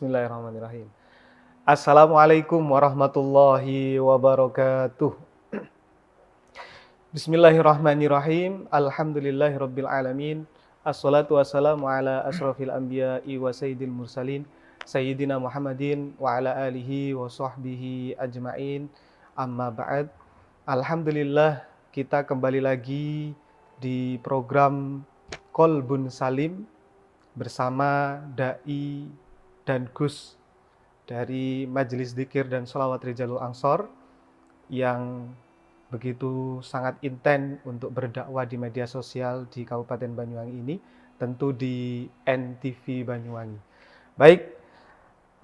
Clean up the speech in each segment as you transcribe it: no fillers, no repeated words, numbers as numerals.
Bismillahirrahmanirrahim. Assalamualaikum warahmatullahi wabarakatuh. Bismillahirrahmanirrahim. Alhamdulillahirabbil alamin. Assalatu wassalamu ala asrofil anbiya'i wa sayyidil mursalin sayyidina Muhammadin wa ala alihi wa sahbihi ajma'in. Amma ba'd. Alhamdulillah, kita kembali lagi di program Qalbun Salim bersama Dai dan Gus dari Majelis Dzikir dan Sholawat Rijalul Ansor yang begitu sangat intens untuk berdakwah di media sosial di Kabupaten Banyuwangi ini, tentu di NTV Banyuwangi. Baik,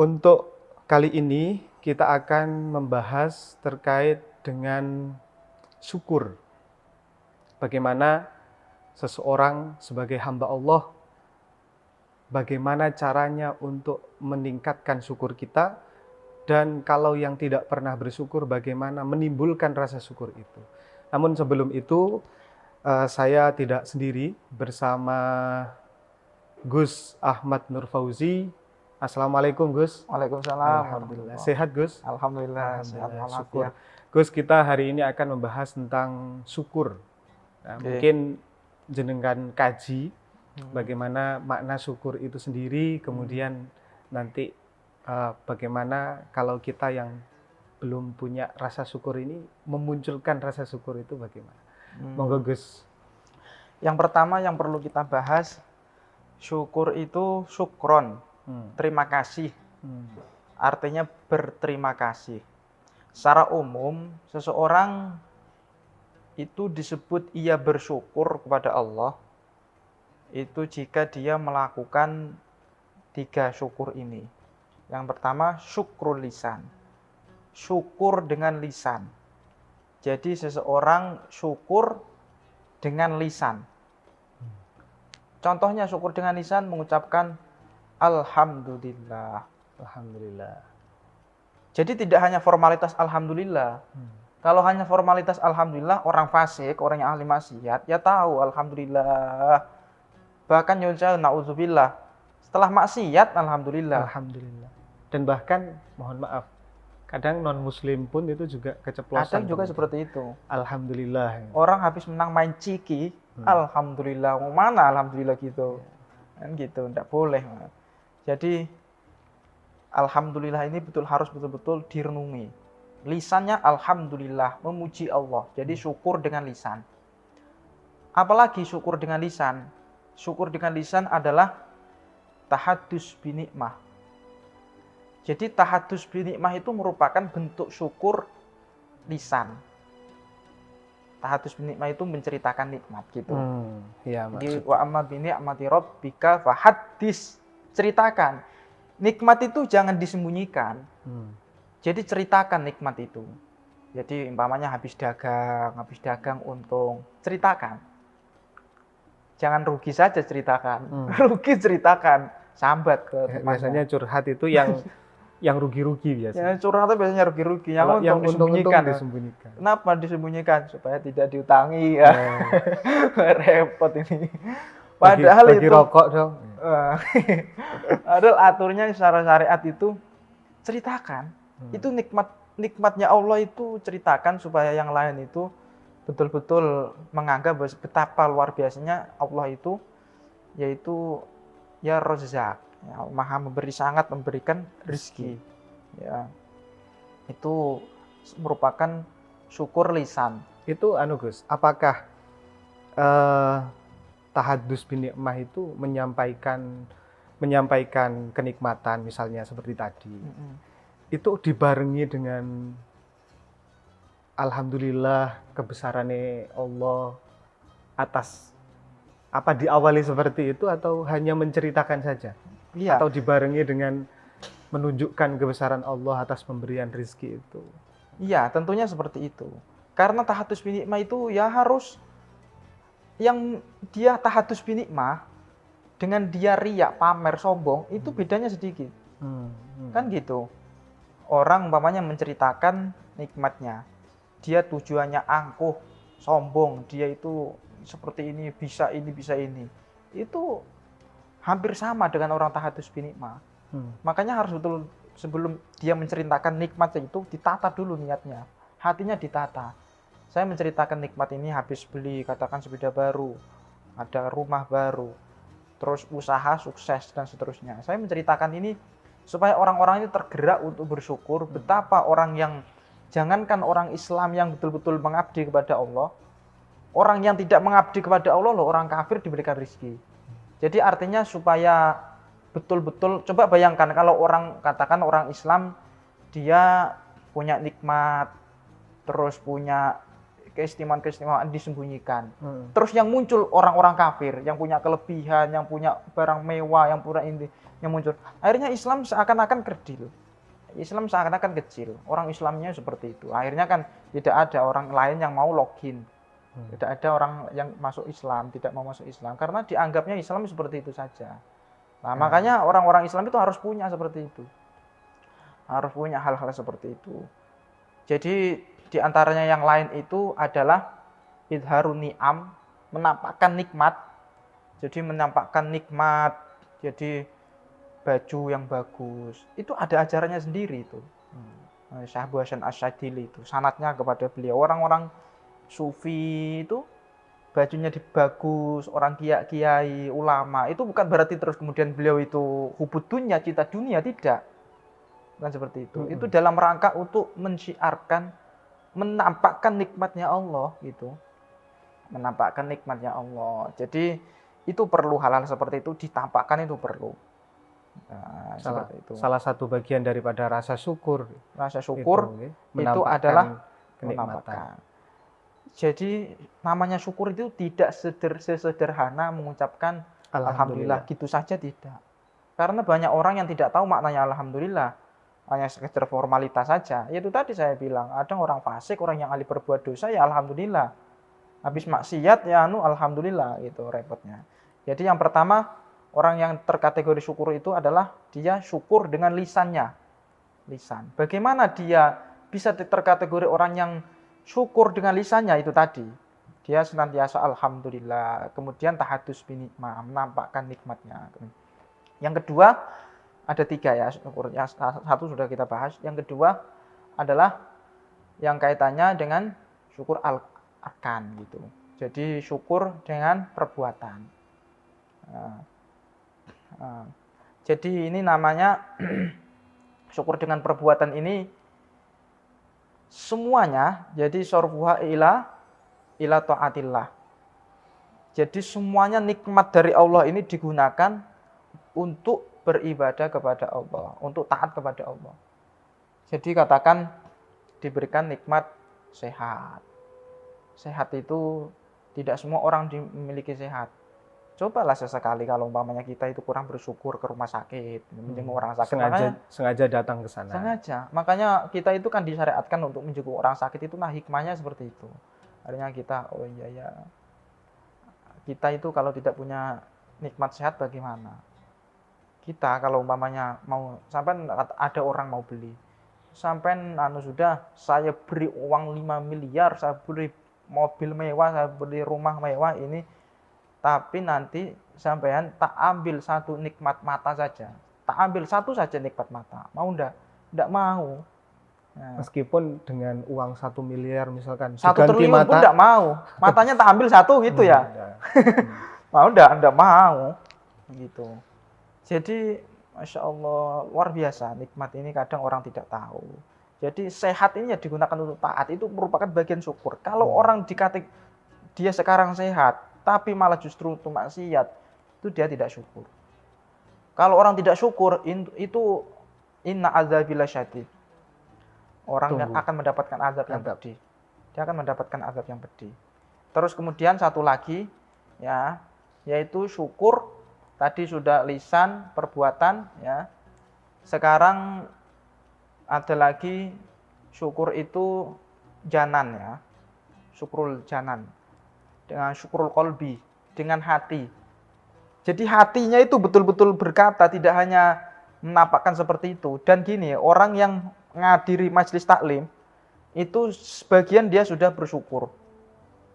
untuk kali ini kita akan membahas terkait dengan syukur. Bagaimana seseorang sebagai hamba Allah, bagaimana caranya untuk meningkatkan syukur kita, dan kalau yang tidak pernah bersyukur, bagaimana menimbulkan rasa syukur itu. Namun sebelum itu, saya tidak sendiri, bersama Gus Ahmad Nur Fauzi. Assalamualaikum Gus. Waalaikumsalam. Alhamdulillah. Sehat Gus? Alhamdulillah. Sehat, syukur. Gus, kita hari ini akan membahas tentang syukur. Nah, mungkin jenengan kaji bagaimana makna syukur itu sendiri, kemudian nanti bagaimana kalau kita yang belum punya rasa syukur ini memunculkan rasa syukur itu bagaimana? Monggo Gus. Yang pertama yang perlu kita bahas, syukur itu syukron, terima kasih. Artinya berterima kasih. Secara umum, seseorang itu disebut ia bersyukur kepada Allah itu jika dia melakukan 3 syukur ini. Yang pertama, syukrul lisan. Syukur dengan lisan. Jadi seseorang syukur dengan lisan. Contohnya syukur dengan lisan mengucapkan Alhamdulillah. Alhamdulillah. Jadi tidak hanya formalitas Alhamdulillah. Kalau hanya formalitas Alhamdulillah, orang fasik, orang yang ahli maksiat, ya tahu Alhamdulillah. Bahkan yunca na'udzubillah. Setelah maksiat, Alhamdulillah. Alhamdulillah. Dan bahkan, mohon maaf, kadang non-muslim pun itu juga keceplosan. Kadang juga seperti itu. Alhamdulillah. Orang habis menang main ciki, Alhamdulillah. Mau mana Alhamdulillah gitu. Kan gitu, tidak boleh. Jadi, Alhamdulillah ini harus betul-betul direnungi. Lisannya Alhamdulillah, memuji Allah. Jadi syukur dengan lisan. Apalagi syukur dengan lisan? Syukur dengan lisan adalah tahadus binikmah. Jadi tahadus binikmah itu merupakan bentuk syukur lisan. Tahadus binikmah itu menceritakan nikmat gitu. Ya, Jadi wa amma binikmati rabbika fahaddis, ceritakan. Nikmat itu jangan disembunyikan. Jadi ceritakan nikmat itu. Jadi umpamanya habis dagang untung, ceritakan. Jangan rugi saja ceritakan. Rugi ceritakan, sambat ke temannya. Biasanya curhat itu yang rugi-rugi biasanya. Ya, curhat itu biasanya rugi-rugi. Yang untung disembunyikan. Kenapa disembunyikan? Supaya tidak diutangi. Ya. Repot ini. Padahal bagi itu rokok dong. Padahal aturnya secara syariat itu ceritakan. Itu nikmatnya Allah itu ceritakan supaya yang lain itu betul-betul menganggap betapa luar biasanya Allah itu, yaitu ya Razzaq, ya, Maha memberi, sangat memberikan rezeki. Ya. Itu merupakan syukur lisan. Itu Gus, apakah tahadus binikmah itu menyampaikan kenikmatan misalnya seperti tadi. Itu dibarengi dengan Alhamdulillah kebesarannya Allah atas, apa diawali seperti itu atau hanya menceritakan saja? Iya. Atau dibarengi dengan menunjukkan kebesaran Allah atas pemberian rezeki itu? Iya, tentunya seperti itu. Karena tahadus binikmah itu ya harus, yang dia tahadus binikmah dengan dia riak, pamer, sombong, itu bedanya sedikit. Kan gitu. Orang umpamanya menceritakan nikmatnya. Dia tujuannya angkuh, sombong, dia itu seperti ini, bisa ini, bisa ini. Itu hampir sama dengan orang tahadus binikmah. Makanya harus betul sebelum dia menceritakan nikmatnya itu ditata dulu niatnya. Hatinya ditata. Saya menceritakan nikmat ini habis beli katakan sepeda baru, ada rumah baru, terus usaha sukses dan seterusnya. Saya menceritakan ini supaya orang-orang ini tergerak untuk bersyukur betapa orang yang jangankan orang Islam yang betul-betul mengabdi kepada Allah, orang yang tidak mengabdi kepada Allah loh, orang kafir diberikan rezeki. Jadi artinya supaya betul-betul, coba bayangkan kalau orang katakan orang Islam dia punya nikmat, terus punya keistimewaan-keistimewaan disembunyikan. Terus yang muncul orang-orang kafir yang punya kelebihan, yang punya barang mewah, yang punya ini yang muncul. Akhirnya Islam seakan-akan kerdil. Islam seakan-akan kecil. Orang Islamnya seperti itu. Akhirnya kan tidak ada orang lain yang mau login. Tidak ada orang yang masuk Islam, tidak mau masuk Islam karena dianggapnya Islam seperti itu saja. Nah, makanya orang-orang Islam itu harus punya seperti itu. Harus punya hal-hal seperti itu. Jadi di antaranya yang lain itu adalah idharun ni'am, menampakkan nikmat. Jadi menampakkan nikmat, jadi baju yang bagus. Itu ada ajarannya sendiri itu. Syekh Abu Hasan Asyadili itu sanadnya kepada beliau. Orang-orang sufi itu bajunya bagus, orang kiai, ulama. Itu bukan berarti terus kemudian beliau itu hubud dunia, cinta dunia, tidak. Bukan seperti itu. Itu dalam rangka untuk mensyiarkan, menampakkan nikmatnya Allah gitu. Menampakkan nikmatnya Allah. Jadi itu perlu hal-hal seperti itu ditampakkan, itu perlu. Nah, salah satu bagian daripada rasa syukur. Rasa syukur itu adalah menampakkan. Jadi namanya syukur itu tidak sesederhana mengucapkan alhamdulillah gitu saja, tidak. Karena banyak orang yang tidak tahu maknanya alhamdulillah. Hanya sekedar formalitas saja. Itu tadi saya bilang, ada orang fasik, orang yang ahli berbuat dosa, ya alhamdulillah. Habis maksiat, ya alhamdulillah, gitu repotnya. Jadi yang pertama, orang yang terkategori syukur itu adalah dia syukur dengan lisannya. Lisan. Bagaimana dia bisa terkategori orang yang syukur dengan lisannya? Itu tadi. Dia senantiasa alhamdulillah. Kemudian tahadus binikmah, menampakkan nikmatnya. Yang kedua, ada 3 ya syukur. Yang satu sudah kita bahas. Yang kedua adalah yang kaitannya dengan syukur al-arkan gitu. Jadi syukur dengan perbuatan. Jadi ini namanya syukur dengan perbuatan ini semuanya. Jadi sorfuha ila taatillah. Jadi semuanya nikmat dari Allah ini digunakan untuk beribadah kepada Allah, untuk taat kepada Allah. Jadi katakan diberikan nikmat sehat. Sehat itu tidak semua orang memiliki sehat. Cobalah sesekali kalau umpamanya kita itu kurang bersyukur ke rumah sakit, menjenguk orang sakit. Sengaja datang ke sana. Sengaja. Makanya kita itu kan disyariatkan untuk menjenguk orang sakit itu, nah hikmahnya seperti itu. Artinya kita, oh iya ya, kita itu kalau tidak punya nikmat sehat bagaimana? Kita kalau umpamanya mau, sampai ada orang mau beli, sampai sudah saya beri uang 5 miliar, saya beri mobil mewah, saya beri rumah mewah ini, tapi nanti sampean tak ambil satu nikmat mata saja, tak ambil satu saja nikmat mata, mau enggak? Enggak mau. Nah, meskipun dengan uang 1 miliar misalkan 1 triliun mata, pun enggak mau, matanya tak ambil satu gitu ya. Mau enggak mau gitu. Jadi Masya Allah, luar biasa nikmat ini kadang orang tidak tahu. Jadi sehat ini ya digunakan untuk taat, itu merupakan bagian syukur. Kalau orang dia sekarang sehat, tapi malah justru untuk maksiat, itu dia tidak syukur. Kalau orang tidak syukur, itu inna azabillah syadid. Orang yang akan mendapatkan azab yang pedih. Dia akan mendapatkan azab yang pedih. Terus kemudian satu lagi, ya, yaitu syukur. Tadi sudah lisan, perbuatan, ya. Sekarang ada lagi syukur itu janan, ya. Syukrul janan. Dengan syukrul qalbi, dengan hati. Jadi hatinya itu betul-betul berkata, tidak hanya menampakkan seperti itu. Dan gini, orang yang menghadiri majelis taklim, itu sebagian dia sudah bersyukur.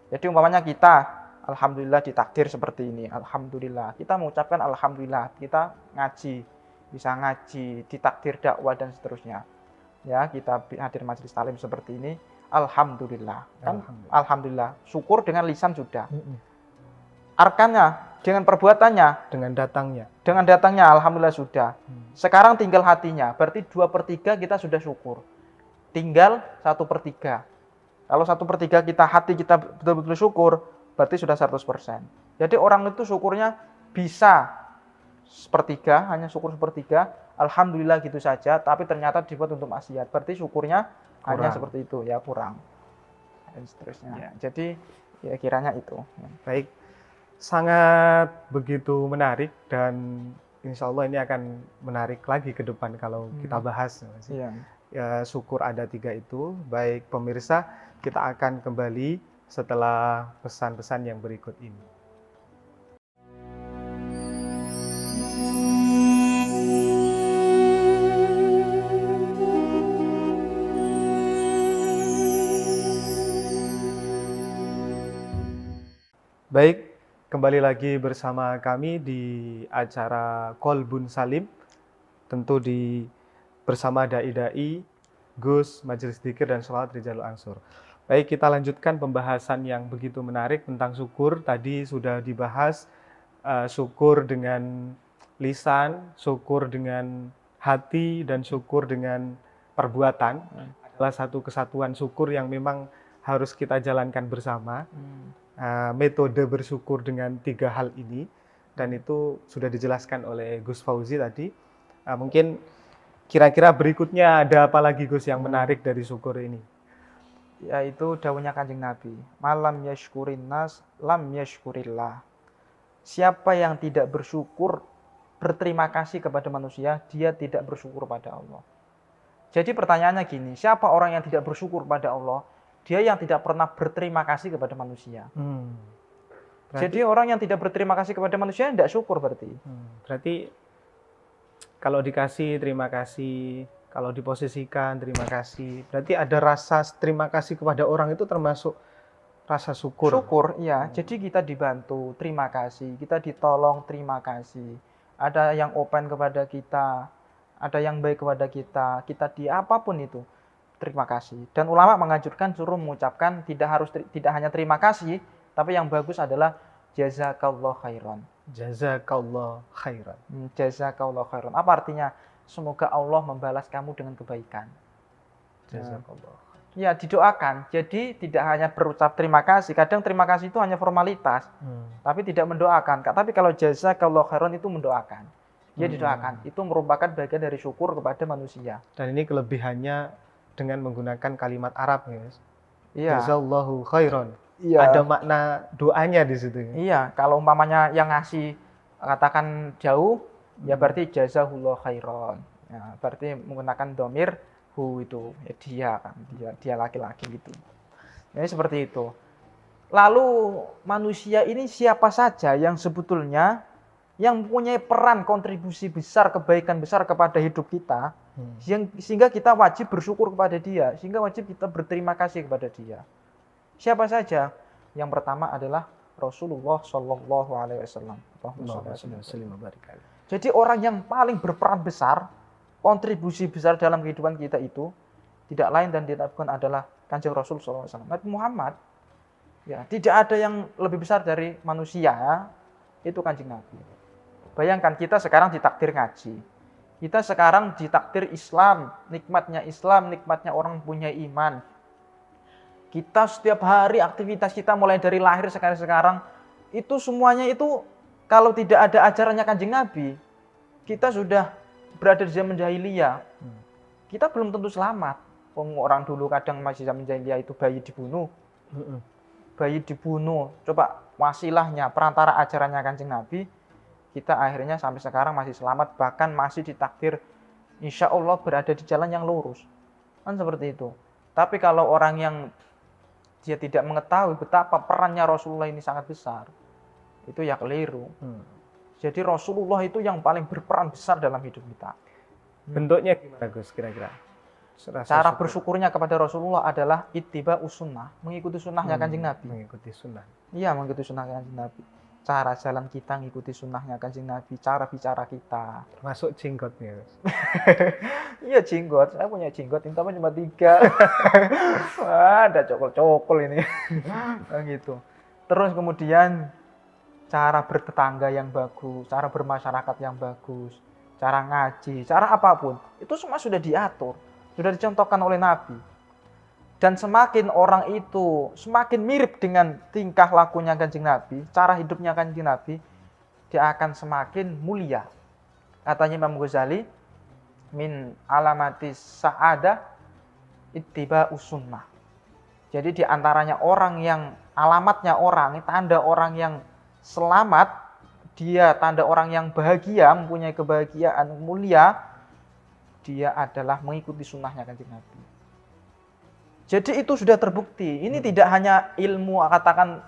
Jadi umpamanya kita, alhamdulillah ditakdir seperti ini, alhamdulillah. Kita mengucapkan alhamdulillah, kita ngaji. bisa ngaji, ditakdir dakwah dan seterusnya. Ya, kita hadir majelis taklim seperti ini, alhamdulillah. Kan alhamdulillah, syukur dengan lisan sudah. Arkannya dengan perbuatannya, dengan datangnya alhamdulillah sudah. Sekarang tinggal hatinya, berarti 2/3 kita sudah syukur. Tinggal 1/3. Kalau 1/3 kita hati kita betul-betul syukur, berarti sudah 100%. Jadi orang itu syukurnya bisa 1/3, hanya syukur 1/3, alhamdulillah gitu saja, tapi ternyata dibuat untuk maksiat. Berarti syukurnya hanya seperti itu, ya kurang. Dan seterusnya. Ya. Jadi ya kiranya itu. Baik, sangat begitu menarik dan insya Allah ini akan menarik lagi ke depan kalau kita bahas. Ya, syukur ada 3 itu. Baik pemirsa, kita akan kembali setelah pesan-pesan yang berikut ini. Baik, kembali lagi bersama kami di acara Qalbun Salim, tentu bersama dai-dai, Gus, Majelis Dzikir dan Sholawat Rijalul Ansor. Baik, kita lanjutkan pembahasan yang begitu menarik tentang syukur. Tadi sudah dibahas syukur dengan lisan, syukur dengan hati, dan syukur dengan perbuatan. Adalah satu kesatuan syukur yang memang harus kita jalankan bersama. Metode bersyukur dengan 3 hal ini, dan itu sudah dijelaskan oleh Gus Fauzi tadi. Mungkin kira-kira berikutnya ada apa lagi Gus yang menarik dari syukur ini? Yaitu dawuhnya Kanjeng Nabi, malam yashkurin nas lam yashkurillah. Siapa yang tidak bersyukur, berterima kasih kepada manusia, dia tidak bersyukur pada Allah. Jadi pertanyaannya gini, siapa orang yang tidak bersyukur pada Allah? Dia yang tidak pernah berterima kasih kepada manusia. Jadi orang yang tidak berterima kasih kepada manusia tidak syukur berarti. Berarti kalau dikasih terima kasih, kalau diposisikan terima kasih. Berarti ada rasa terima kasih kepada orang itu termasuk rasa syukur. Syukur, iya. Jadi kita dibantu, terima kasih. Kita ditolong, terima kasih. Ada yang open kepada kita, ada yang baik kepada kita. Kita di apapun itu. Terima kasih. Dan ulama menganjurkan suruh mengucapkan tidak hanya terima kasih, tapi yang bagus adalah jazakallah khairan. Jazakallah khairan. Jazakallah khairan. Apa artinya? Semoga Allah membalas kamu dengan kebaikan. Jazakallah. Ya, didoakan. Jadi tidak hanya berucap terima kasih. Kadang terima kasih itu hanya formalitas, tapi tidak mendoakan. Tapi kalau jazakallah khairan itu mendoakan. Dia didoakan. Itu merupakan bagian dari syukur kepada manusia. Dan ini kelebihannya dengan menggunakan kalimat Arab, guys. Iya. Jazallahu khairan. Iya. Ada makna doanya di situ. Iya, kalau umpamanya yang ngasih katakan jauh, ya berarti jazahullah khairan. Ya, berarti menggunakan domir hu itu, ya dia kan, dia laki-laki gitu. Jadi seperti itu. Lalu manusia ini siapa saja yang sebetulnya yang mempunyai peran kontribusi besar, kebaikan besar kepada hidup kita, sehingga kita wajib bersyukur kepada dia, sehingga wajib kita berterima kasih kepada dia. Siapa saja? Yang pertama adalah Rasulullah Shallallahu Alaihi Wasallam. Jadi orang yang paling berperan besar, kontribusi besar dalam kehidupan kita itu tidak lain dan tidak bukan adalah Kanjeng Rasul Shallallahu Alaihi Wasallam, Nabi Muhammad. Ya, tidak ada yang lebih besar dari manusia, itu Kanjeng Nabi. Bayangkan kita sekarang ditakdir ngaji. Kita sekarang ditakdir Islam, nikmatnya orang punya iman. Kita setiap hari aktivitas kita mulai dari lahir sekarang itu semuanya itu kalau tidak ada ajarannya Kanjeng Nabi, kita sudah berada di zaman jahiliyah. Kita belum tentu selamat. Orang dulu kadang masih zaman jahiliyah itu bayi dibunuh. Coba wasilahnya, perantara ajarannya Kanjeng Nabi, kita akhirnya sampai sekarang masih selamat, bahkan masih ditakdir insya Allah berada di jalan yang lurus. Kan seperti itu. Tapi kalau orang yang dia tidak mengetahui betapa perannya Rasulullah ini sangat besar, itu ya keliru. Jadi Rasulullah itu yang paling berperan besar dalam hidup kita. Bentuknya gimana Gus kira-kira? Cara bersyukurnya kepada Rasulullah adalah ittiba sunnah, mengikuti sunnahnya Kanjeng Nabi. Mengikuti sunnah. Iya, mengikuti sunnah Kanjeng Nabi. cara jalan kita ngikuti sunnahnya Kanjeng Nabi, cara bicara kita. Termasuk jenggotnya. Iya jenggot, saya punya jenggot, ini cuma 3. Wah, ada cokol-cokol ini. Nah, gitu. Terus kemudian cara bertetangga yang bagus, cara bermasyarakat yang bagus, cara ngaji, cara apapun, itu semua sudah diatur, sudah dicontohkan oleh Nabi. Dan semakin orang itu semakin mirip dengan tingkah lakunya Kanjeng Nabi, cara hidupnya Kanjeng Nabi, dia akan semakin mulia. Katanya Imam Ghazali, min alamatis sa'adah ittiba'us sunnah. Jadi di antaranya orang yang alamatnya orang, tanda orang yang selamat, dia tanda orang yang bahagia, mempunyai kebahagiaan mulia, dia adalah mengikuti sunnahnya Kanjeng Nabi. Jadi itu sudah terbukti. Ini tidak hanya ilmu, katakan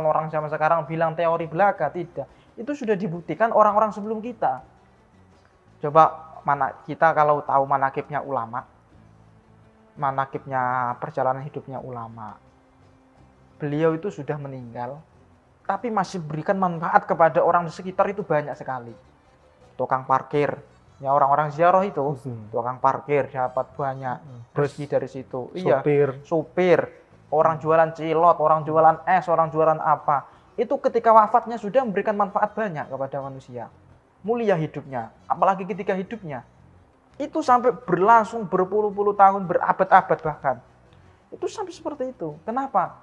orang zaman sekarang bilang teori belaka, tidak. Itu sudah dibuktikan orang-orang sebelum kita. Coba kita kalau tahu manakibnya ulama, manakibnya perjalanan hidupnya ulama. Beliau itu sudah meninggal, tapi masih berikan manfaat kepada orang di sekitar itu banyak sekali. Tukang parkir, ya orang-orang ziarah itu, tukang parkir dapat banyak rezeki dari situ. Supir, orang jualan cilok, orang jualan es, orang jualan apa. Itu ketika wafatnya sudah memberikan manfaat banyak kepada manusia. Mulia hidupnya, apalagi ketika hidupnya. Itu sampai berlangsung berpuluh-puluh tahun, berabad-abad bahkan. Itu sampai seperti itu. Kenapa?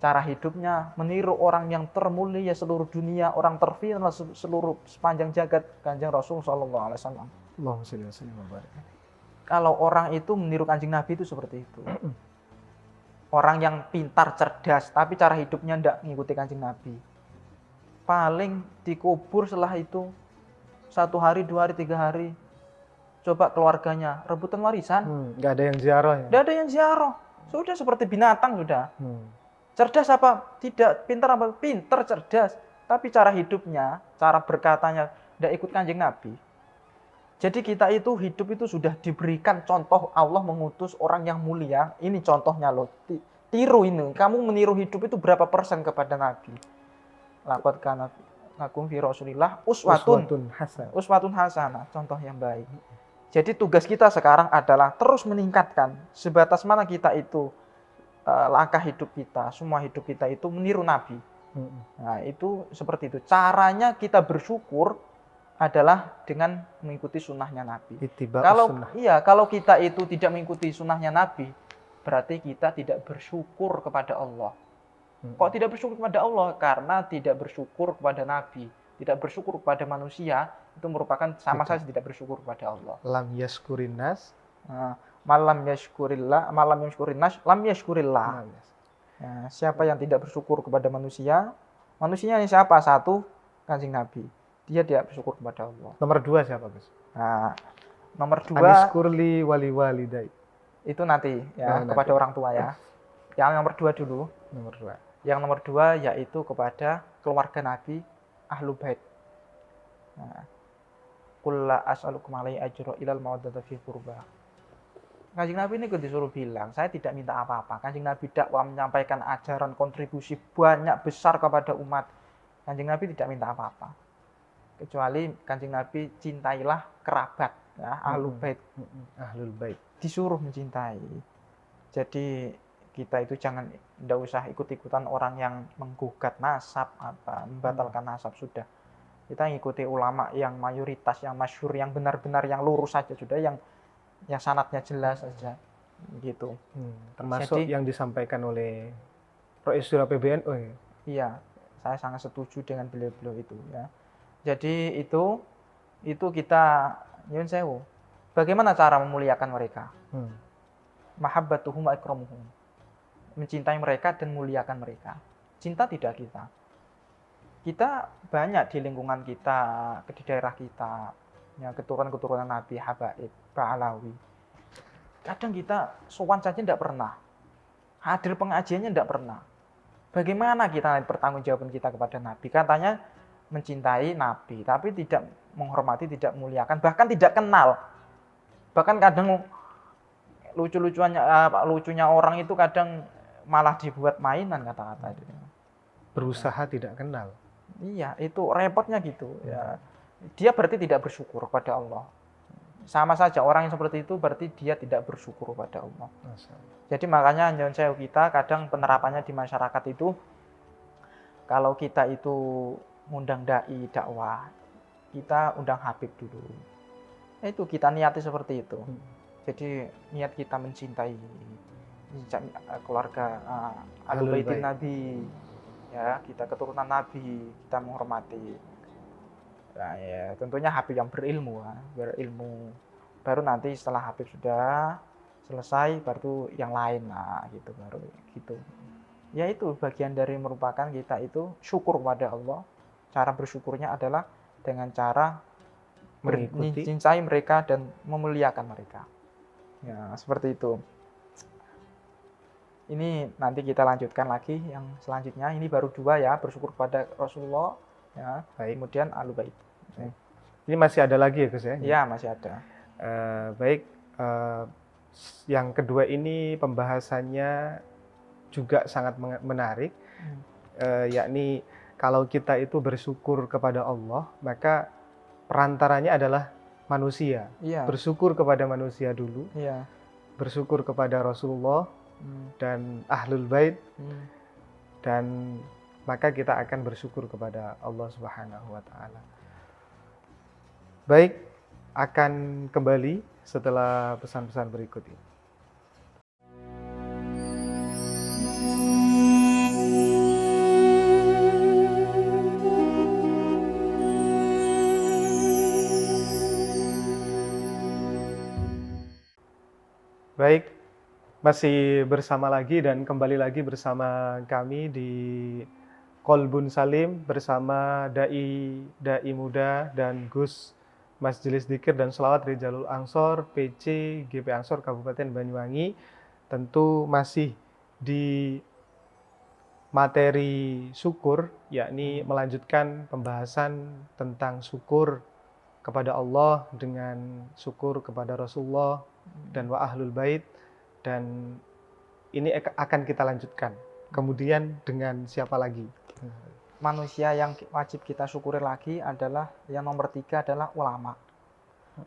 Cara hidupnya meniru orang yang termulia seluruh dunia, orang terfirman seluruh sepanjang jagat, Kanjeng Rasul sallallahu alaihi wasallam. Kalau orang itu meniru Kanjeng Nabi itu seperti itu. Orang yang pintar, cerdas, tapi cara hidupnya tidak mengikuti Kanjeng Nabi. Paling dikubur setelah itu 1 hari, 2 hari, 3 hari. Coba keluarganya rebutan warisan. Nggak ada yang ziarah ya? Nggak ada yang ziarah. Sudah seperti binatang sudah. Cerdas apa? Tidak. Pintar apa? Pintar, cerdas. Tapi cara hidupnya, cara berkatanya tidak ikut Kanjeng Nabi. Jadi kita itu hidup itu sudah diberikan contoh, Allah mengutus orang yang mulia. Ini contohnya loh. Tiru ini. Kamu meniru hidup itu berapa persen kepada Nabi? Laqad kana lakum fi Rasulillah uswatun hasanah. Contoh yang baik. Jadi tugas kita sekarang adalah terus meningkatkan. Sebatas mana kita itu langkah hidup kita, semua hidup kita itu meniru Nabi. Nah, itu seperti itu. Caranya kita bersyukur adalah dengan mengikuti sunnahnya Nabi. Kalau kita itu tidak mengikuti sunnahnya Nabi, berarti kita tidak bersyukur kepada Allah. Kok tidak bersyukur kepada Allah? Karena tidak bersyukur kepada Nabi, tidak bersyukur kepada manusia, itu merupakan sama saja tidak bersyukur kepada Allah. Lam yashkurin nas. Malam yashkurillah, malam yashkurinnas, lam yashkurillah. Nah, siapa yang tidak bersyukur kepada manusia, manusianya ini siapa? 1, Kanjeng Nabi. Dia tidak bersyukur kepada Allah. Nomor 2 siapa, Gus? Nah, nomor 2 Anishkurli wali walidai. Itu nanti ya, kepada orang tua ya. Yang nomor 2 dulu. Nomor 2. Yang nomor 2 yaitu kepada keluarga Nabi, Ahlul Bait. Nah, qul la as'alukum alaihi ajra ilal mawaddata fi qurba. Kanjeng Nabi ini disuruh bilang, saya tidak minta apa-apa. Kanjeng Nabi dakwah menyampaikan ajaran kontribusi banyak besar kepada umat. Kanjeng Nabi tidak minta apa-apa. Kecuali Kanjeng Nabi cintailah kerabat, ya, Ahlul Bait. Ahlul Bait. Disuruh mencintai. Jadi kita itu tidak usah ikut-ikutan orang yang menggugat nasab, membatalkan nasab, sudah. Kita ikuti ulama yang mayoritas, yang masyhur, yang benar-benar, yang lurus saja sudah, yang sanadnya jelas saja gitu. Termasuk yang disampaikan oleh Proisur PBNU. Iya, saya sangat setuju dengan beliau-beliau itu ya. Jadi itu kita nyuwun sewu. Bagaimana cara memuliakan mereka? Mahabbatuhum wa ikramuhum. Mencintai mereka dan muliakan mereka. Cinta tidak kita. Kita banyak di lingkungan kita, di daerah kita, ya, keturunan-keturunan Nabi, Habaib, Ba'alawi. Kadang kita sowan saja tidak pernah. Hadir pengajiannya tidak pernah. Bagaimana kita pertanggungjawaban kita kepada Nabi? Katanya mencintai Nabi, tapi tidak menghormati, tidak muliakan, bahkan tidak kenal. Bahkan kadang lucunya orang itu kadang malah dibuat mainan kata-kata itu. Berusaha tidak kenal. Iya, itu repotnya gitu ya. Dia berarti tidak bersyukur pada Allah. Sama saja orang yang seperti itu berarti dia tidak bersyukur pada Allah. Jadi makanya nyuwun sewu kita kadang penerapannya di masyarakat itu kalau kita itu ngundang dai dakwah, kita undang Habib dulu. Itu kita niati seperti itu. Jadi niat kita mencintai keluarga Ahlul Baitin Nabi. Ya, kita keturunan Nabi, kita menghormati. Nah, ya, tentunya Habib yang berilmu. Baru nanti setelah Habib sudah selesai, baru yang lain, nah gitu baru gitu. Ya itu bagian dari merupakan kita itu syukur pada Allah. Cara bersyukurnya adalah dengan cara mencintai mereka dan memuliakan mereka. Ya, seperti itu. Ini nanti kita lanjutkan lagi yang selanjutnya. Ini baru 2 ya, bersyukur pada Rasulullah ya. Baik. Kemudian Ahlul Bait. Ini masih ada lagi ya Gus ya? Iya, masih ada. Baik, yang kedua ini pembahasannya juga sangat menarik, yakni kalau kita itu bersyukur kepada Allah, maka perantaranya adalah manusia. Iya. Bersyukur kepada manusia dulu, iya. Bersyukur kepada Rasulullah, dan Ahlul Bait, dan maka kita akan bersyukur kepada Allah Subhanahu wa Ta'ala. Baik, akan kembali setelah pesan-pesan berikut ini. Baik, masih bersama lagi dan kembali lagi bersama kami di Kolbun Salim bersama Dai Muda dan Gus Majelis Dzikir dan Sholawat Rijalul Ansor PC GP Ansor Kabupaten Banyuwangi. Tentu masih di materi syukur, yakni melanjutkan pembahasan tentang syukur kepada Allah dengan syukur kepada Rasulullah dan wa Ahlul Bait, dan ini akan kita lanjutkan. Kemudian dengan siapa lagi? Manusia yang wajib kita syukuri lagi adalah yang nomor 3 adalah ulama.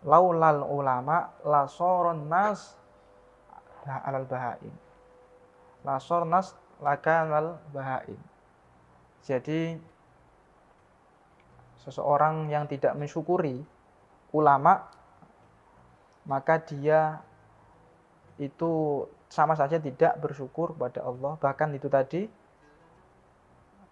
Laulal ulama la soron nas alal bahaim. La soron nas lakanal bahaim. Jadi seseorang yang tidak mensyukuri ulama, maka dia itu sama saja tidak bersyukur kepada Allah. Bahkan itu tadi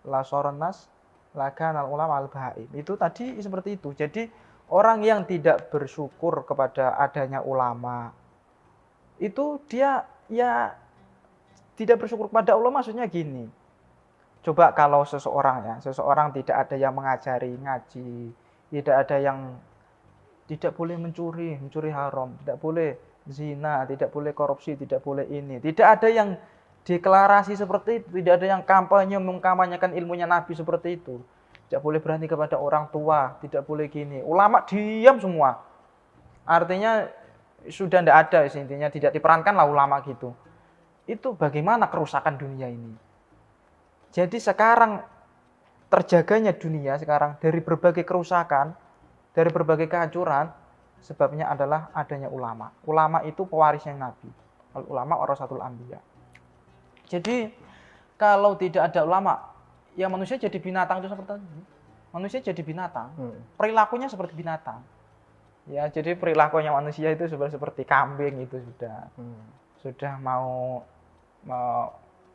la soronnas lakanal ulama al bahaim. Itu tadi seperti itu. Jadi orang yang tidak bersyukur kepada adanya ulama itu dia ya tidak bersyukur kepada Allah. Maksudnya gini. Coba kalau seseorang tidak ada yang mengajari ngaji, tidak ada yang tidak boleh mencuri haram, tidak boleh zina, tidak boleh korupsi, tidak boleh ini. Tidak ada yang deklarasi seperti itu, tidak ada yang mengkampanyekan ilmunya Nabi seperti itu. Tidak boleh berani kepada orang tua, tidak boleh gini. Ulama diam semua. Artinya sudah tidak ada, intinya tidak diperankanlah ulama gitu. Itu bagaimana kerusakan dunia ini. Jadi sekarang terjaganya dunia sekarang dari berbagai kerusakan, dari berbagai kehancuran, sebabnya adalah adanya ulama. Ulama itu pewarisnya Nabi. Ulama warasatul anbiya. Jadi kalau tidak ada ulama, ya manusia jadi binatang itu seperti itu. Manusia jadi binatang. Perilakunya seperti binatang. Ya, jadi perilakunya manusia itu seperti kambing itu sudah mau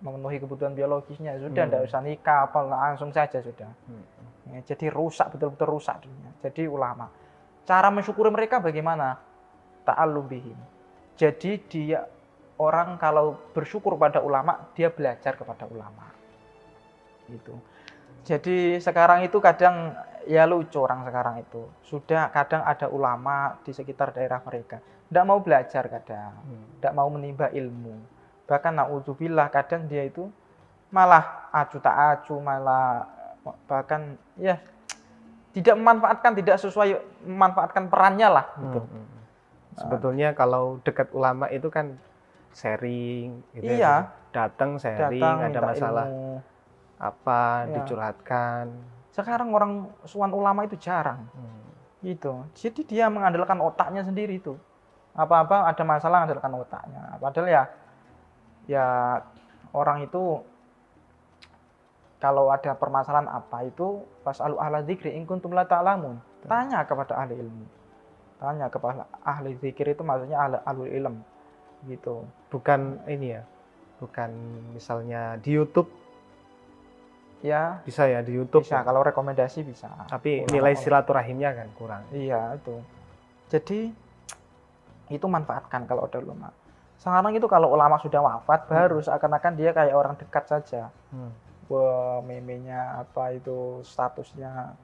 memenuhi kebutuhan biologisnya, sudah tidak usah nikah, langsung saja sudah. Ya, jadi rusak, betul-betul rusak dunia. Jadi ulama. Cara mensyukuri mereka bagaimana? Ta'allum bihim. Jadi dia orang kalau bersyukur pada ulama, dia belajar kepada ulama. Gitu. Jadi sekarang itu kadang ya lucu orang sekarang itu. Sudah kadang ada ulama di sekitar daerah mereka. Tidak mau belajar kadang. Tidak mau menimba ilmu. Bahkan na'udzubillah kadang dia itu malah acu tak acu, malah bahkan ya tidak memanfaatkan, tidak sesuai memanfaatkan perannya lah gitu. Sebetulnya kalau dekat ulama itu kan sharing gitu, iya, datang sharing, ada masalah ilmu. Apa ya. Dicurhatkan, Sekarang orang sowan ulama itu jarang. Gitu. Jadi dia mengandalkan otaknya sendiri itu. Apa-apa ada masalah mengandalkan otaknya. Padahal ya orang itu kalau ada permasalahan apa itu fasalu ahla dzikri in kuntum la ta'lamun. Tanya kepada ahli ilmu. Tanya kepada ahli zikir itu maksudnya ahli ilm gitu. Bukan ini ya. Bukan misalnya di YouTube Ya, bisa ya di YouTube. bisa ya. kalau rekomendasi bisa. Tapi nilai silaturahimnya kan kurang. Iya, itu. Jadi itu manfaatkan kalau ada ulama. Sekarang itu kalau ulama sudah wafat baru seakan-akan dia kayak orang dekat saja. Wah, memenya apa itu statusnya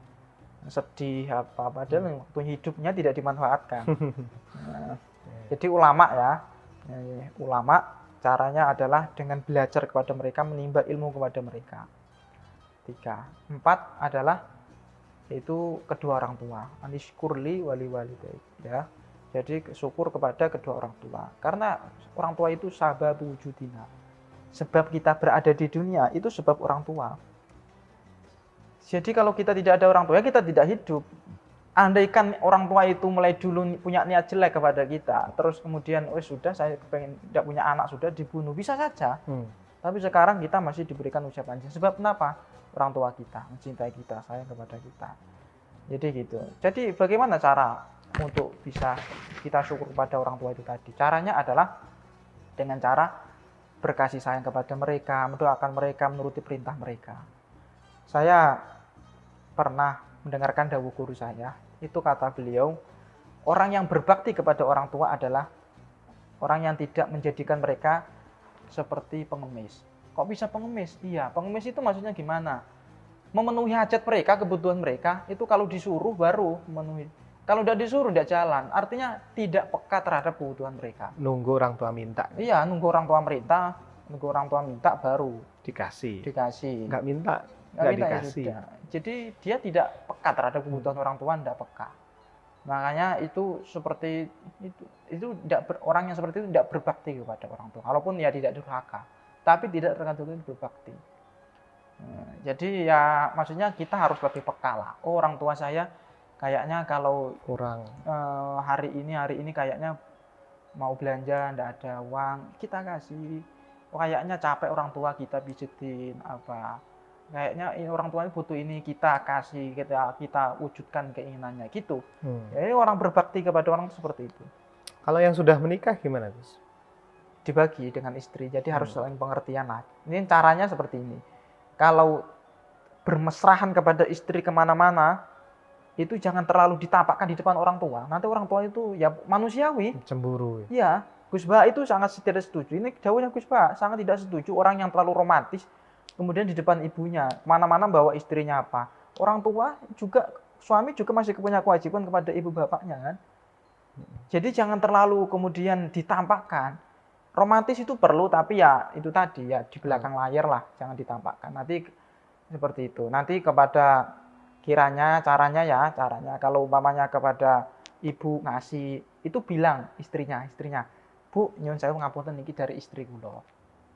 sedih apa padahal waktu hidupnya tidak dimanfaatkan. Nah, jadi ulama ya, ulama caranya adalah dengan belajar kepada mereka, menimba ilmu kepada mereka. 3, 4 adalah itu kedua orang tua. Anishkurli wali walidayk ya. Jadi syukur kepada kedua orang tua. Karena orang tua itu sabab wujudina. Sebab kita berada di dunia itu sebab orang tua. Jadi kalau kita tidak ada orang tua, kita tidak hidup. Andaikan orang tua itu mulai dulu punya niat jelek kepada kita, terus kemudian, oh sudah saya pengen tidak punya anak, sudah dibunuh, bisa saja. Tapi sekarang kita masih diberikan ucapan. Sebab kenapa? Orang tua kita mencintai kita, sayang kepada kita. Jadi gitu. Jadi bagaimana cara untuk bisa kita syukur kepada orang tua itu tadi? Caranya adalah dengan cara berkasih sayang kepada mereka, mendoakan mereka, menuruti perintah mereka. Saya pernah mendengarkan dawuh guru saya, itu kata beliau, orang yang berbakti kepada orang tua adalah orang yang tidak menjadikan mereka seperti pengemis. Kok bisa pengemis? Iya, pengemis itu maksudnya gimana? Memenuhi hajat mereka, kebutuhan mereka, itu kalau disuruh baru memenuhi. Kalau tidak disuruh, tidak jalan. Artinya tidak peka terhadap kebutuhan mereka. Nunggu orang tua minta. Iya, nunggu orang tua minta baru Dikasih. Nggak minta, nggak dikasih. Ya jadi dia tidak peka terhadap kebutuhan orang tua, tidak peka. Makanya itu seperti itu orang yang seperti itu tidak berbakti kepada orang tua. Walaupun ya tidak durhaka, tapi tidak tergantung berbakti. Jadi ya maksudnya kita harus lebih peka lah. Oh, orang tua saya kayaknya kalau kurang hari ini kayaknya mau belanja ndak ada uang, kita kasih. Oh, kayaknya capek orang tua, kita pijetin apa. Kayaknya orang tua ini butuh ini, kita kasih, kita wujudkan keinginannya gitu. Jadi orang berbakti kepada orang seperti itu. Kalau yang sudah menikah gimana, Gus? Dibagi dengan istri, jadi harus saling pengertian lah. Ini caranya seperti ini. Kalau bermesrahan kepada istri kemana-mana, itu jangan terlalu ditampakkan di depan orang tua. Nanti orang tua itu ya manusiawi. Cemburu. Iya, Gus Bah itu sangat tidak setuju. Ini jauhnya Gus Bah sangat tidak setuju orang yang terlalu romantis. Kemudian di depan ibunya, kemana-mana bawa istrinya apa. Orang tua juga, suami juga masih punya kewajiban kepada ibu bapaknya kan. Jadi jangan terlalu kemudian ditampakkan. Romantis itu perlu, tapi ya itu tadi ya di belakang layar lah, jangan ditampakkan. Nanti seperti itu. Nanti kepada caranya kalau umpamanya kepada ibu ngasih, itu bilang istrinya, Bu, nyuwun sewu ngapunten niki dari istri kula.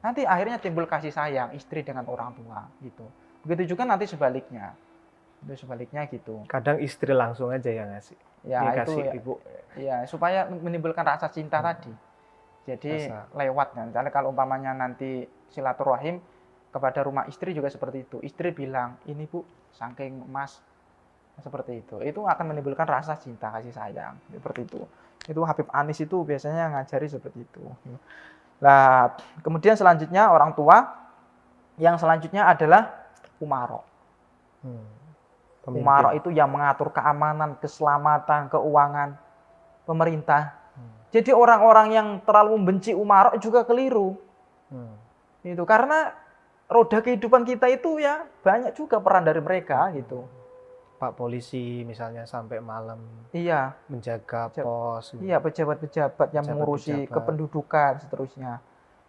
Nanti akhirnya timbul kasih sayang istri dengan orang tua gitu. Begitu juga nanti sebaliknya. Itu sebaliknya gitu. Kadang istri langsung aja yang ngasih. Ya itu kasih ibu. Ya supaya menimbulkan rasa cinta tadi. Jadi lewat kan. Karena kalau umpamanya nanti silaturahim kepada rumah istri juga seperti itu. Istri bilang, "Ini Bu, saking Mas." Seperti itu. Itu akan menimbulkan rasa cinta, kasih sayang. Seperti itu. Itu Habib Anis itu biasanya ngajari seperti itu. Nah, kemudian selanjutnya orang tua, yang selanjutnya adalah umaro. Umaro itu yang mengatur keamanan, keselamatan, keuangan pemerintah. Jadi orang-orang yang terlalu membenci umaro juga keliru. Itu karena roda kehidupan kita itu ya banyak juga peran dari mereka gitu. Pak polisi misalnya sampai malam. Iya, menjaga pos. Gitu. Iya, pejabat-pejabat yang mengurusi kependudukan seterusnya.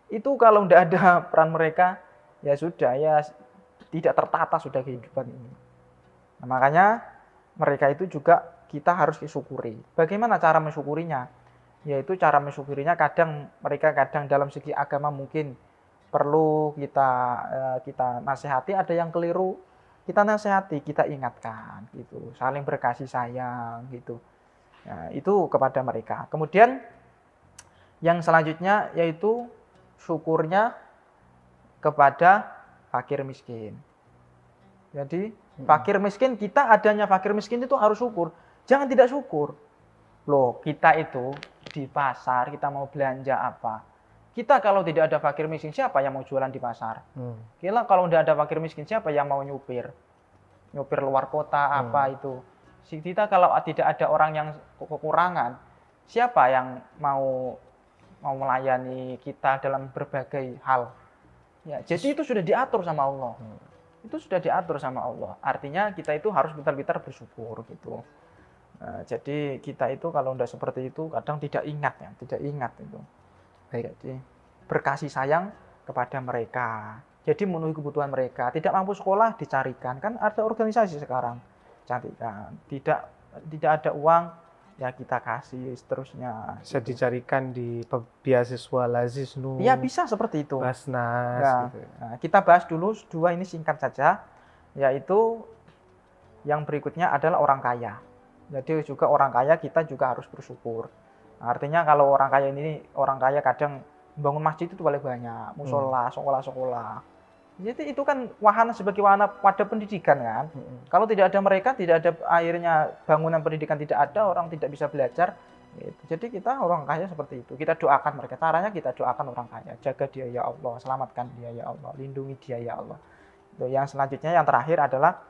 Itu kalau tidak ada peran mereka, ya sudah ya tidak tertata sudah kehidupan ini. Nah, makanya mereka itu juga kita harus disyukuri. Bagaimana cara mensyukurinya? Yaitu cara mensyukurinya kadang dalam segi agama mungkin perlu kita nasihati, ada yang keliru. kita nasihati, kita ingatkan gitu, saling berkasih sayang gitu. Nah, itu kepada mereka. Kemudian yang selanjutnya yaitu syukurnya kepada fakir miskin. Jadi fakir miskin, kita adanya fakir miskin itu harus syukur. Jangan tidak syukur. Loh, kita itu di pasar, kita mau belanja apa? Kita kalau tidak ada fakir miskin, siapa yang mau jualan di pasar? Kita kalau tidak ada fakir miskin, siapa yang mau nyupir? Nyupir luar kota, apa itu? Kita kalau tidak ada orang yang kekurangan, siapa yang mau melayani kita dalam berbagai hal? Ya, jadi itu sudah diatur sama Allah. Itu sudah diatur sama Allah. Artinya kita itu harus pintar-pintar bersyukur gitu. Nah, jadi kita itu kalau tidak seperti itu kadang tidak ingat ya, tidak ingat itu. Jadi berkasih sayang kepada mereka. Jadi memenuhi kebutuhan mereka. Tidak mampu sekolah dicarikan, kan ada organisasi sekarang. Carikan. Tidak ada uang ya kita kasih seterusnya. Bisa dicarikan di beasiswa Lazisnu. Iya bisa seperti itu. Basnas. Ya. Gitu. Nah, kita bahas dulu 2 ini singkat saja, yaitu yang berikutnya adalah orang kaya. Jadi juga orang kaya kita juga harus bersyukur. Nah, artinya kalau orang kaya kadang membangun masjid itu paling banyak, musola, sekolah-sekolah. Jadi itu kan wahana sebagai wahana pada pendidikan kan. Kalau tidak ada mereka, tidak ada akhirnya bangunan pendidikan tidak ada, orang tidak bisa belajar. Gitu. Jadi kita orang kaya seperti itu. Kita doakan mereka. Caranya kita doakan orang kaya. Jaga dia ya Allah, selamatkan dia ya Allah, lindungi dia ya Allah. Itu yang selanjutnya yang terakhir adalah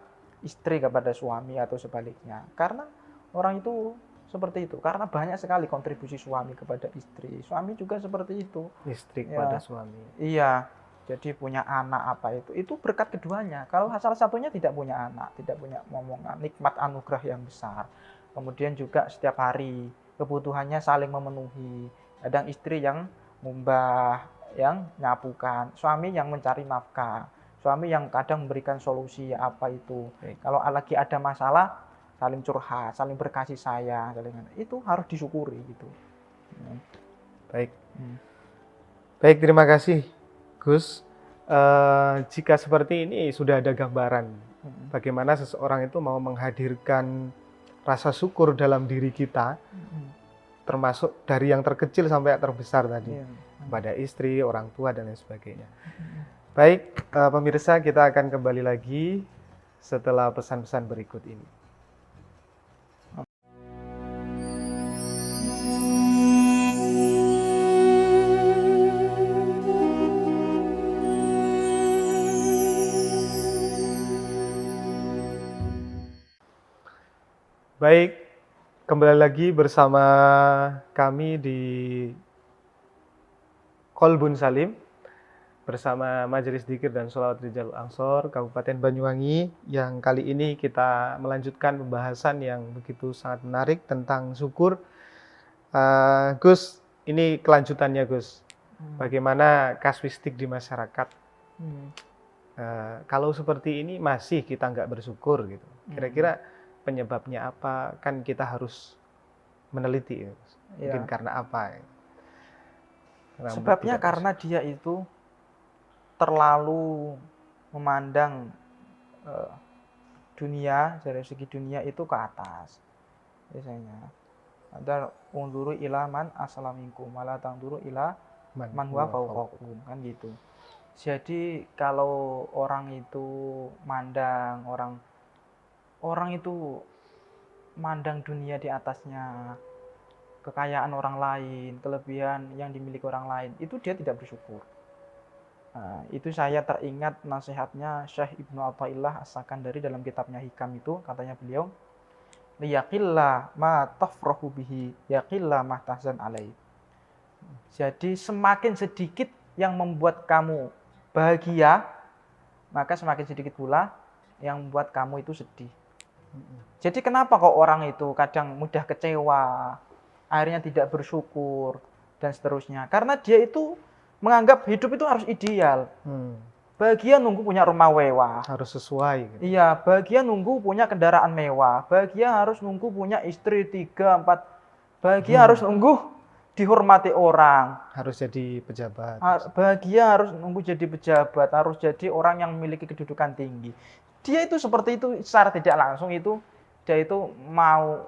istri kepada suami atau sebaliknya. Karena orang itu seperti itu. Karena banyak sekali kontribusi suami kepada istri. Suami juga seperti itu. Istri kepada suami. Iya. Jadi punya anak apa itu berkat keduanya. Kalau salah satunya tidak punya anak, tidak punya momongan, nikmat anugerah yang besar. Kemudian juga setiap hari kebutuhannya saling memenuhi. Kadang istri yang ngumbah, yang nyapukan, suami yang mencari nafkah, suami yang kadang memberikan solusi apa itu. Kalau lagi ada masalah, saling curhat, saling berkasih sayang, itu harus disyukuri gitu. Baik. Baik, terima kasih Gus. Jika seperti ini sudah ada gambaran bagaimana seseorang itu mau menghadirkan rasa syukur dalam diri kita, termasuk dari yang terkecil sampai yang terbesar tadi, kepada istri, orang tua, dan lain sebagainya. Baik, pemirsa, kita akan kembali lagi setelah pesan-pesan berikut ini. Baik, kembali lagi bersama kami di Kolbun Salim bersama Majelis Dzikir dan Sholawat Rijalul Ansor Kabupaten Banyuwangi, yang kali ini kita melanjutkan pembahasan yang begitu sangat menarik tentang syukur. Gus, ini kelanjutannya Gus. Bagaimana kasuistik di masyarakat? Kalau seperti ini masih kita nggak bersyukur gitu. Kira-kira penyebabnya apa? Kan kita harus meneliti. Mungkin karena apa? Sebabnya karena dia itu terlalu memandang dunia, dari segi dunia itu ke atas. Biasanya ada unduru ila man asalaminkum wala tangduru ila man huwa fawqakum, kan gitu. Jadi kalau orang itu mandang orang itu mandang dunia di atasnya, kekayaan orang lain, kelebihan yang dimiliki orang lain, itu dia tidak bersyukur. Nah, itu saya teringat nasihatnya Syekh Ibnu Athaillah As-Sakandari dalam kitabnya Hikam itu, katanya beliau, liyaqillah ma tafrahu bihi, yaqillah ma tahzan alaih. Jadi semakin sedikit yang membuat kamu bahagia, maka semakin sedikit pula yang membuat kamu itu sedih. Jadi kenapa kok orang itu kadang mudah kecewa, akhirnya tidak bersyukur, dan seterusnya? Karena dia itu menganggap hidup itu harus ideal. Bahagia nunggu punya rumah mewah. Harus sesuai. Gitu. Iya, bahagia nunggu punya kendaraan mewah. Bahagia harus nunggu punya istri 3, 4. Bahagia harus nunggu dihormati orang. Harus jadi pejabat. Bahagia harus nunggu jadi pejabat, harus jadi orang yang memiliki kedudukan tinggi. Dia itu seperti itu secara tidak langsung itu dia itu mau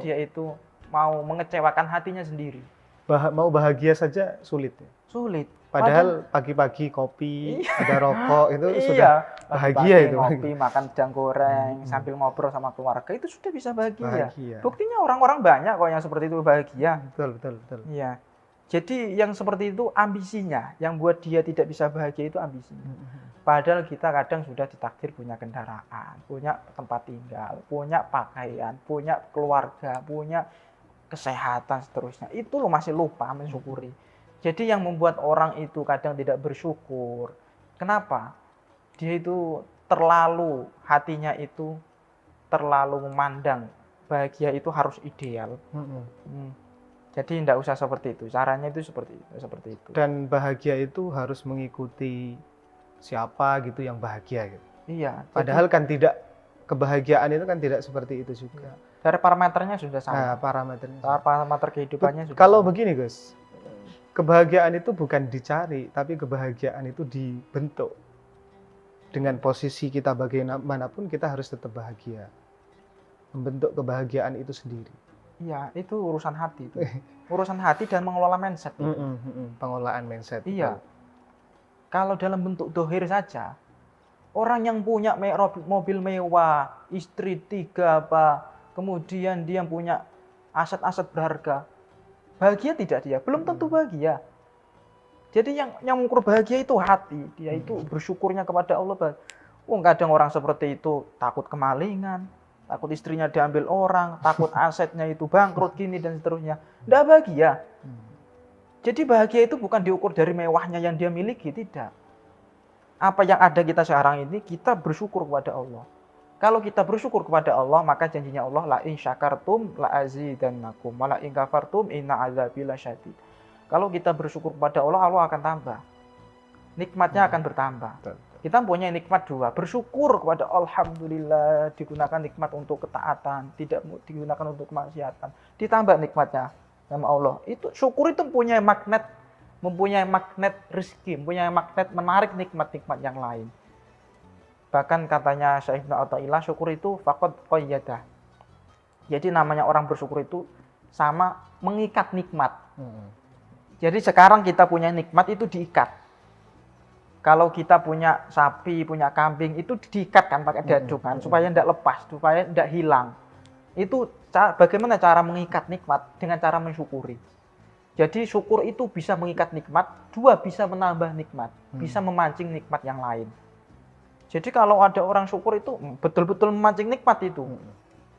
dia itu mau mengecewakan hatinya sendiri. Mau bahagia saja sulit ya. Sulit. Padahal pagi-pagi kopi, ada rokok itu iya, sudah bahagia itu. Ngopi, makan udang goreng, sambil ngobrol sama keluarga itu sudah bisa bahagia. Buktinya orang-orang banyak kok yang seperti itu bahagia. Betul. Iya. Jadi yang seperti itu ambisinya, yang buat dia tidak bisa bahagia itu ambisinya. Padahal kita kadang sudah ditakdir punya kendaraan, punya tempat tinggal, punya pakaian, punya keluarga, punya kesehatan seterusnya. Itu lo masih lupa mensyukuri. Jadi yang membuat orang itu kadang tidak bersyukur. Kenapa? Dia itu hatinya itu terlalu memandang bahagia itu harus ideal. Jadi tidak usah seperti itu. Caranya itu seperti itu. Dan bahagia itu harus mengikuti siapa gitu yang bahagia gitu. Iya. Padahal kan tidak, kebahagiaan itu kan tidak seperti itu juga. Dari parameternya sudah sama. Parameter kehidupannya sudah kalau sama. Begini Gus, kebahagiaan itu bukan dicari, tapi kebahagiaan itu dibentuk. Dengan posisi kita bagaimanapun kita harus tetap bahagia. Membentuk kebahagiaan itu sendiri. Iya, itu urusan hati itu. Urusan hati dan mengelola mindset. Pengelolaan mindset. Iya. Kalau dalam bentuk dohir saja, orang yang punya mobil mewah, istri 3 kemudian dia punya aset-aset berharga, bahagia tidak dia? Belum tentu bahagia. Jadi yang mengukur bahagia itu hati. Dia itu bersyukurnya kepada Allah. Kadang orang seperti itu takut kemalingan, takut istrinya diambil orang, takut asetnya itu bangkrut gini dan seterusnya. Tidak bahagia. Jadi bahagia itu bukan diukur dari mewahnya yang dia miliki, tidak. Apa yang ada kita sekarang ini, kita bersyukur kepada Allah. Kalau kita bersyukur kepada Allah, maka janjinya Allah, la in syakartum la azidannakum wa la in kafartum inna azabi lasyadid. Kalau kita bersyukur kepada Allah, Allah akan tambah. Nikmatnya akan bertambah. Kita punya nikmat 2, bersyukur kepada alhamdulillah, digunakan nikmat untuk ketaatan, tidak digunakan untuk kemaksiatan. Ditambah nikmatnya sama Allah. Itu syukur itu mempunyai magnet rezeki, mempunyai magnet menarik nikmat-nikmat yang lain. Bahkan katanya Syekh Ibnu Athaillah, syukur itu faqad qayyadah. Jadi namanya orang bersyukur itu sama mengikat nikmat. Jadi sekarang kita punya nikmat itu diikat. Kalau kita punya sapi, punya kambing, itu diikat kan pakai dadungan supaya tidak lepas, supaya tidak hilang. Itu bagaimana cara mengikat nikmat? Dengan cara mensyukuri. Jadi syukur itu bisa mengikat nikmat, 2 bisa menambah nikmat, bisa memancing nikmat yang lain. Jadi kalau ada orang syukur itu betul-betul memancing nikmat itu.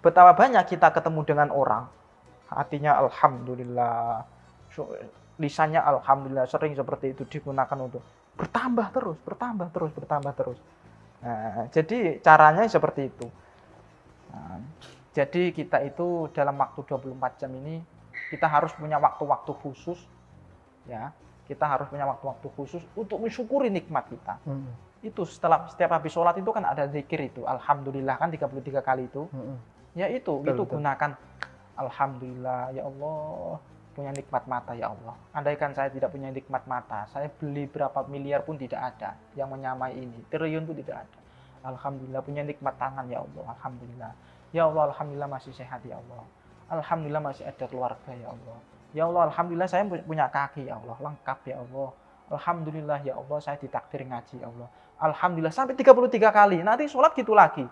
Betapa banyak kita ketemu dengan orang, hatinya alhamdulillah, lisannya alhamdulillah, sering seperti itu digunakan untuk bertambah terus. Nah, jadi caranya seperti itu. Nah, jadi kita itu dalam waktu 24 jam ini kita harus punya waktu-waktu khusus, ya. Kita harus punya waktu-waktu khusus untuk mensyukuri nikmat kita. Itu setiap habis sholat itu kan ada zikir itu, alhamdulillah kan 33 kali itu. Ya itu gunakan alhamdulillah ya Allah, punya nikmat mata ya Allah. Andaikan saya tidak punya nikmat mata, saya beli berapa miliar pun tidak ada yang menyamai ini, triliun pun tidak ada. Alhamdulillah punya nikmat tangan ya Allah, alhamdulillah. Ya Allah, alhamdulillah masih sehat ya Allah. Alhamdulillah masih ada keluarga ya Allah. Ya Allah, alhamdulillah saya punya kaki ya Allah, lengkap ya Allah. Alhamdulillah ya Allah, saya ditakdir ngaji ya Allah. Alhamdulillah sampai 33 kali. Nanti sholat gitu lagi.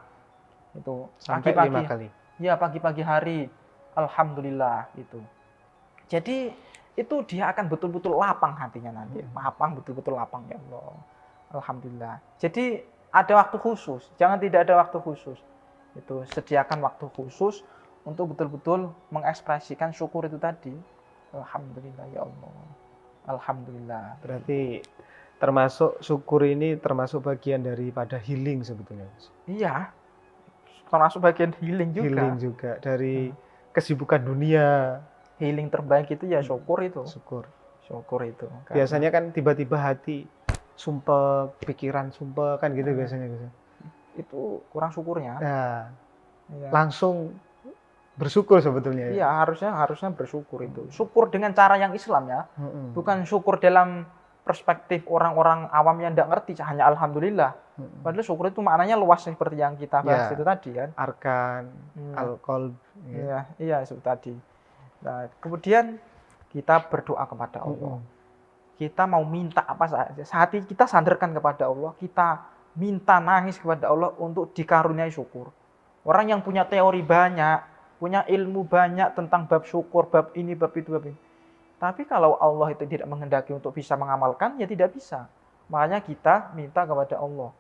Itu sampai 5 kali. Ya, pagi-pagi hari. Alhamdulillah itu. Jadi itu dia akan betul-betul lapang hatinya nanti. Betul-betul lapang ya Allah. Alhamdulillah. Jadi ada waktu khusus. Jangan tidak ada waktu khusus. Itu sediakan waktu khusus untuk betul-betul mengekspresikan syukur itu tadi. Alhamdulillah ya Allah. Alhamdulillah. Berarti termasuk syukur ini termasuk bagian daripada healing sebetulnya. Iya. Termasuk bagian healing juga. Healing juga dari kesibukan dunia. Healing terbaik itu ya syukur itu. Syukur itu. Biasanya kan tiba-tiba hati sumpah, pikiran sumpah kan gitu biasanya. Itu kurang syukurnya. Nah, ya. Langsung bersyukur sebetulnya. Iya, harusnya bersyukur itu. Syukur dengan cara yang Islam ya. Bukan syukur dalam perspektif orang-orang awam yang tidak ngerti hanya alhamdulillah. Padahal syukur itu maknanya luas seperti yang kita bahas itu tadi kan. Arkan, al-qalb. Iya itu tadi. Nah, kemudian kita berdoa kepada Allah. Kita mau minta apa saja. Hati kita sandarkan kepada Allah. Kita minta nangis kepada Allah untuk dikaruniai syukur. Orang yang punya teori banyak, punya ilmu banyak tentang bab syukur, bab ini, bab itu, bab ini. Tapi kalau Allah itu tidak menghendaki untuk bisa mengamalkan, ya tidak bisa. Makanya kita minta kepada Allah.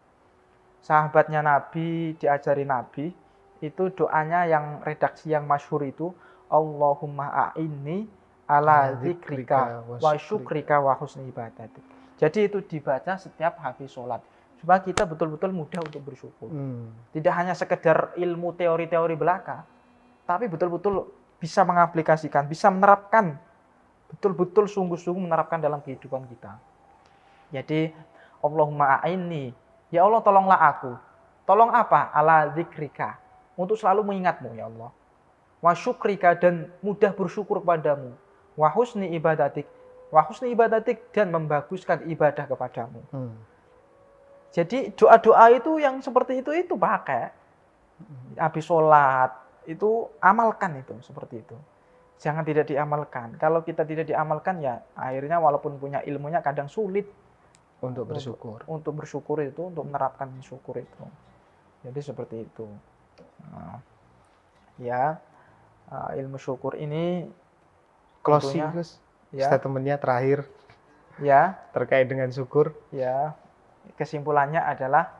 Sahabatnya Nabi, diajari Nabi, itu doanya yang redaksi yang masyhur itu, Allahumma a'inni ala zikrika wa syukrika wa husni ibadatik. Jadi itu dibaca setiap habis sholat. Supaya kita betul-betul mudah untuk bersyukur. Tidak hanya sekedar ilmu teori-teori belaka, tapi betul-betul bisa mengaplikasikan, bisa menerapkan, betul-betul sungguh-sungguh menerapkan dalam kehidupan kita. Jadi, Allahumma a'inni, ya Allah tolonglah aku. Tolong apa? Ala zikrika. Untuk selalu mengingatmu ya Allah. Wa syukrika, dan mudah bersyukur kepadamu. Wa husni ibadatik. Wa husni ibadatik, dan membaguskan ibadah kepadamu. Jadi doa-doa itu yang seperti itu pakai. Habis sholat, itu amalkan itu, seperti itu. Jangan tidak diamalkan. Kalau kita tidak diamalkan ya akhirnya walaupun punya ilmunya kadang sulit. Untuk bersyukur. Untuk bersyukur itu, untuk menerapkan syukur itu. Jadi seperti itu. Nah, ilmu syukur ini closing Gus. Statementnya terakhir. Terkait dengan syukur. Kesimpulannya adalah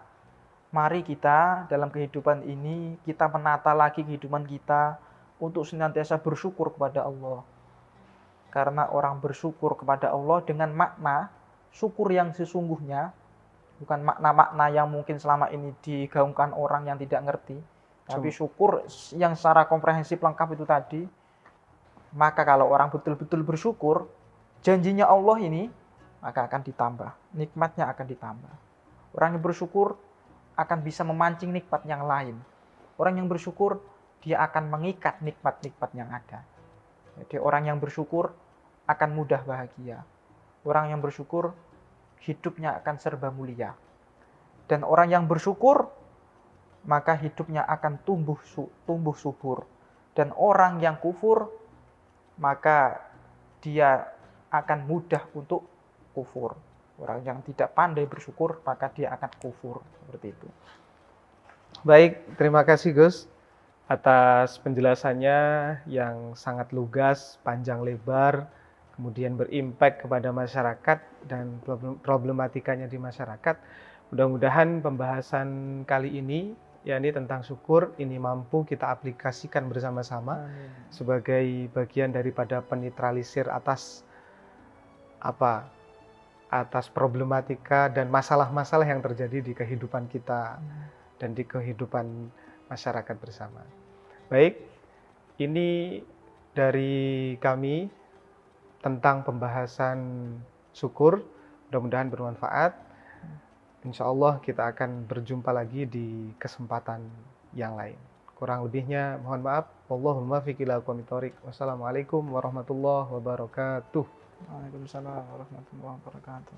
mari kita dalam kehidupan ini kita menata lagi kehidupan kita untuk senantiasa bersyukur kepada Allah. Karena orang bersyukur kepada Allah dengan makna syukur yang sesungguhnya, bukan makna-makna yang mungkin selama ini digaungkan orang yang tidak ngerti, tapi syukur yang secara komprehensif lengkap itu tadi. Maka kalau orang betul-betul bersyukur, janjinya Allah ini maka akan ditambah, nikmatnya akan ditambah. Orang yang bersyukur akan bisa memancing nikmat yang lain. Orang yang bersyukur dia akan mengikat nikmat-nikmat yang ada. Jadi orang yang bersyukur akan mudah bahagia. Orang yang bersyukur hidupnya akan serba mulia. Dan orang yang bersyukur maka hidupnya akan tumbuh subur. Dan orang yang kufur maka dia akan mudah untuk kufur. Orang yang tidak pandai bersyukur maka dia akan kufur, seperti itu. Baik, terima kasih Gus atas penjelasannya yang sangat lugas, panjang lebar, kemudian berimpact kepada masyarakat dan problematikanya di masyarakat. Mudah-mudahan pembahasan kali ini, yakni tentang syukur, ini mampu kita aplikasikan bersama-sama sebagai bagian daripada penetralisir atas problematika dan masalah-masalah yang terjadi di kehidupan kita dan di kehidupan masyarakat bersama. Baik, ini dari kami tentang pembahasan syukur, mudah-mudahan bermanfaat. Insya Allah kita akan berjumpa lagi di kesempatan yang lain. Kurang lebihnya mohon maaf. Wallahul muwaffiq ila aqwamit thoriq. Wassalamualaikum warahmatullahi wabarakatuh. Waalaikumsalam warahmatullahi wabarakatuh.